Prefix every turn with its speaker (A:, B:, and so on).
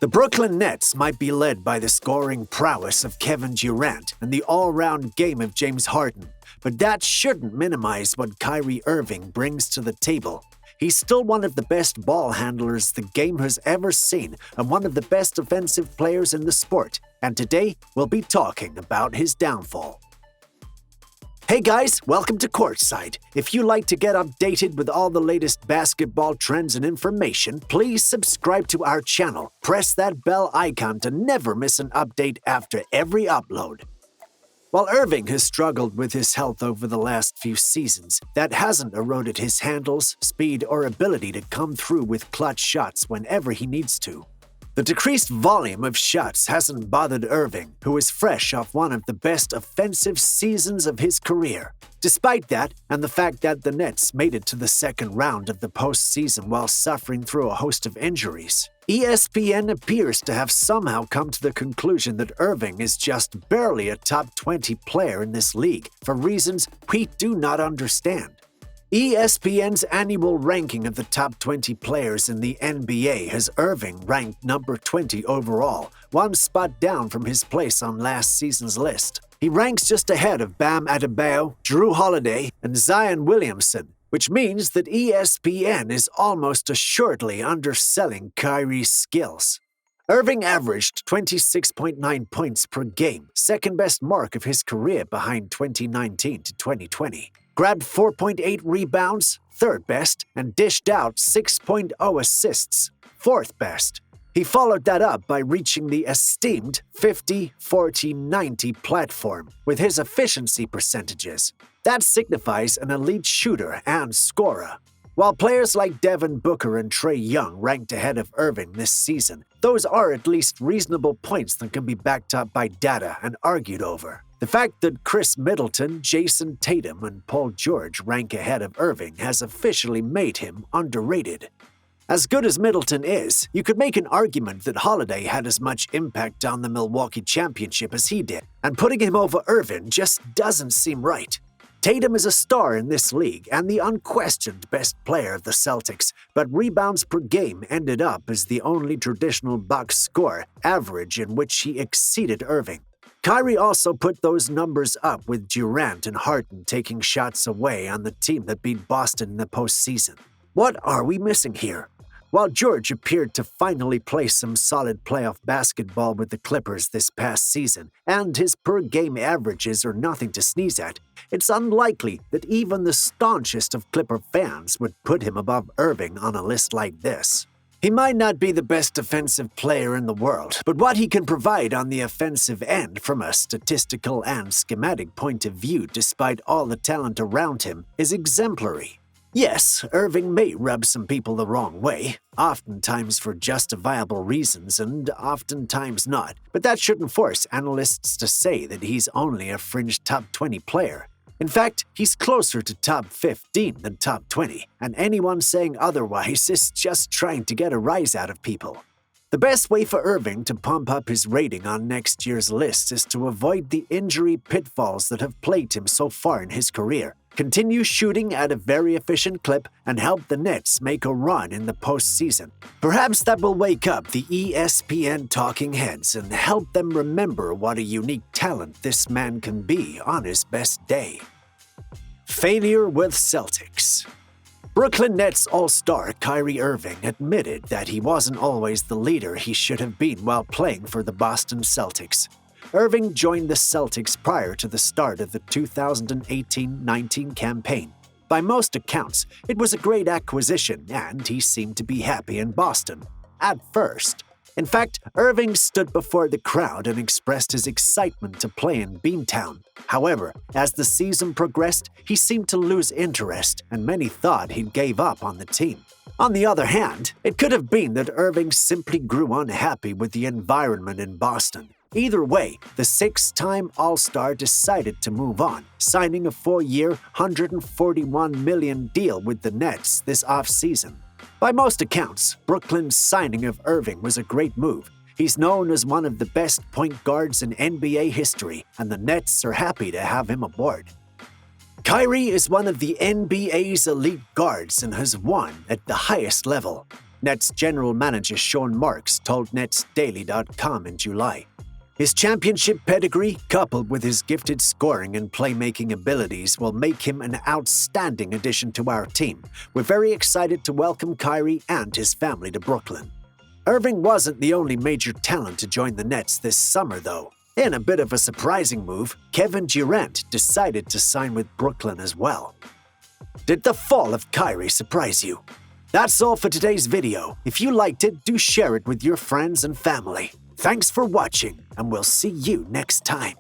A: The Brooklyn Nets might be led by the scoring prowess of Kevin Durant and the all-round game of James Harden, but that shouldn't minimize what Kyrie Irving brings to the table. He's still one of the best ball handlers the game has ever seen and one of the best offensive players in the sport, and today we'll be talking about his downfall. Hey guys, welcome to Courtside. If you like to get updated with all the latest basketball trends and information, please subscribe to our channel. Press that bell icon to never miss an update after every upload. While Irving has struggled with his health over the last few seasons, that hasn't eroded his handles, speed, or ability to come through with clutch shots whenever he needs to. The decreased volume of shots hasn't bothered Irving, who is fresh off one of the best offensive seasons of his career. Despite that, and the fact that the Nets made it to the second round of the postseason while suffering through a host of injuries, ESPN appears to have somehow come to the conclusion that Irving is just barely a top 20 player in this league for reasons we do not understand. ESPN's annual ranking of the top 20 players in the NBA has Irving ranked number 20 overall, one spot down from his place on last season's list. He ranks just ahead of Bam Adebayo, Drew Holiday, and Zion Williamson, which means that ESPN is almost assuredly underselling Kyrie's skills. Irving averaged 26.9 points per game, second best mark of his career behind 2019 to 2020. Grabbed 4.8 rebounds, third best, and dished out 6.0 assists, fourth best. He followed that up by reaching the esteemed 50-40-90 platform with his efficiency percentages. That signifies an elite shooter and scorer. While players like Devin Booker and Trae Young ranked ahead of Irving this season, those are at least reasonable points that can be backed up by data and argued over. The fact that Chris Middleton, Jason Tatum, and Paul George rank ahead of Irving has officially made him underrated. As good as Middleton is, you could make an argument that Holiday had as much impact on the Milwaukee championship as he did, and putting him over Irving just doesn't seem right. Tatum is a star in this league and the unquestioned best player of the Celtics, but rebounds per game ended up as the only traditional box score average in which he exceeded Irving. Kyrie also put those numbers up with Durant and Harden taking shots away on the team that beat Boston in the postseason. What are we missing here? While George appeared to finally play some solid playoff basketball with the Clippers this past season, and his per-game averages are nothing to sneeze at, it's unlikely that even the staunchest of Clipper fans would put him above Irving on a list like this. He might not be the best defensive player in the world, but what he can provide on the offensive end from a statistical and schematic point of view despite all the talent around him is exemplary. Yes, Irving may rub some people the wrong way, oftentimes for justifiable reasons and oftentimes not, but that shouldn't force analysts to say that he's only a fringe top 20 player. In fact, he's closer to top 15 than top 20, and anyone saying otherwise is just trying to get a rise out of people. The best way for Irving to pump up his rating on next year's list is to avoid the injury pitfalls that have plagued him so far in his career, continue shooting at a very efficient clip, and help the Nets make a run in the postseason. Perhaps that will wake up the ESPN talking heads and help them remember what a unique talent this man can be on his best day. Failure with Celtics. Brooklyn Nets all-star Kyrie Irving admitted that he wasn't always the leader he should have been while playing for the Boston Celtics. Irving joined the Celtics prior to the start of the 2018-19 campaign. By most accounts, it was a great acquisition and he seemed to be happy in Boston. At first. In fact, Irving stood before the crowd and expressed his excitement to play in Beantown. However, as the season progressed, he seemed to lose interest and many thought he gave up on the team. On the other hand, it could have been that Irving simply grew unhappy with the environment in Boston. Either way, the six-time All-Star decided to move on, signing a 4-year, $141 million deal with the Nets this offseason. By most accounts, Brooklyn's signing of Irving was a great move. He's known as one of the best point guards in NBA history, and the Nets are happy to have him aboard. Kyrie is one of the NBA's elite guards and has won at the highest level. Nets general manager Sean Marks told NetsDaily.com in July. His championship pedigree, coupled with his gifted scoring and playmaking abilities, will make him an outstanding addition to our team. We're very excited to welcome Kyrie and his family to Brooklyn. Irving wasn't the only major talent to join the Nets this summer, though. In a bit of a surprising move, Kevin Durant decided to sign with Brooklyn as well. Did the fall of Kyrie surprise you? That's all for today's video. If you liked it, do share it with your friends and family. Thanks for watching, and we'll see you next time.